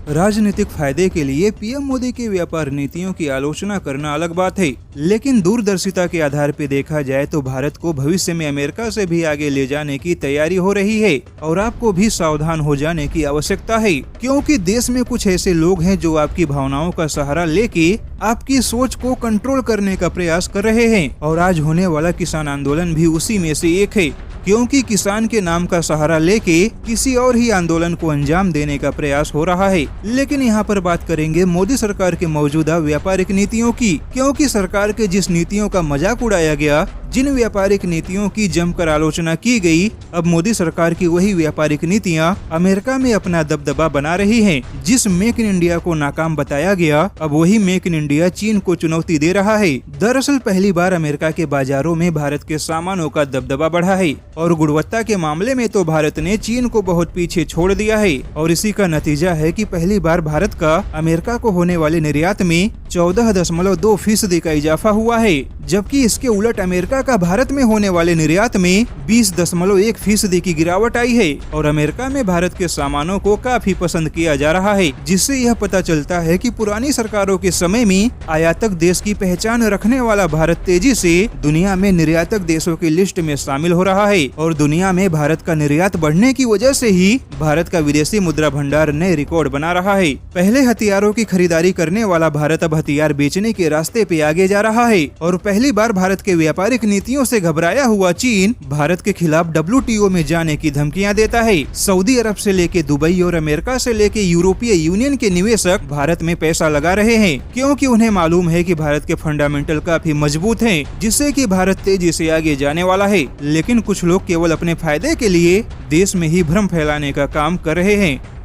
राजनीतिक फायदे के लिए पीएम मोदी के व्यापार नीतियों की आलोचना करना अलग बात है, लेकिन दूरदर्शिता के आधार पर देखा जाए तो भारत को भविष्य में अमेरिका से भी आगे ले जाने की तैयारी हो रही है और आपको भी सावधान हो जाने की आवश्यकता है, क्योंकि देश में कुछ ऐसे लोग हैं जो आपकी भावनाओं का सहारा लेके आपकी सोच को कंट्रोल करने का प्रयास कर रहे हैं। और आज होने वाला किसान आंदोलन भी उसी में से एक है, क्योंकि किसान के नाम का सहारा लेके किसी और ही आंदोलन को अंजाम देने का प्रयास हो रहा है। लेकिन यहाँ पर बात करेंगे मोदी सरकार के मौजूदा व्यापारिक नीतियों की, क्योंकि सरकार के जिस नीतियों का मजाक उड़ाया गया, जिन व्यापारिक नीतियों की जमकर आलोचना की गई, अब मोदी सरकार की वही व्यापारिक नीतियां अमेरिका में अपना दबदबा बना रही हैं। जिस मेक इन इंडिया को नाकाम बताया गया, अब वही मेक इन इंडिया चीन को चुनौती दे रहा है। दरअसल पहली बार अमेरिका के बाजारों में भारत के सामानों का दबदबा बढ़ा है और गुणवत्ता के मामले में तो भारत ने चीन को बहुत पीछे छोड़ दिया है। और इसी का नतीजा है कि पहली बार भारत का अमेरिका को होने वाले निर्यात में 14.2% का इजाफा हुआ है, जबकि इसके उलट अमेरिका का भारत में होने वाले निर्यात में 20.1% की गिरावट आई है। और अमेरिका में भारत के सामानों को काफी पसंद किया जा रहा है, जिससे यह पता चलता है कि पुरानी सरकारों के समय में आयातक देश की पहचान रखने वाला भारत तेजी से दुनिया में निर्यातक देशों की लिस्ट में शामिल हो रहा है। और दुनिया में भारत का निर्यात बढ़ने की वजह से ही भारत का विदेशी मुद्रा भंडार नए रिकॉर्ड बना रहा है। पहले हथियारों की खरीदारी करने वाला भारत अब हथियार बेचने के रास्ते पे आगे जा रहा है। और पहली बार भारत के व्यापारिक नीतियों से घबराया हुआ चीन भारत के खिलाफ WTO में जाने की धमकियां देता है। सऊदी अरब से लेके दुबई और अमेरिका से लेके यूरोपीय यूनियन के निवेशक भारत में पैसा लगा रहे हैं, क्योंकि उन्हें मालूम है कि भारत के फंडामेंटल काफी मजबूत हैं, जिससे कि भारत तेजी से आगे जाने वाला है। लेकिन कुछ लोग केवल अपने फायदे के लिए देश में ही भ्रम फैलाने का काम कर रहे हैं।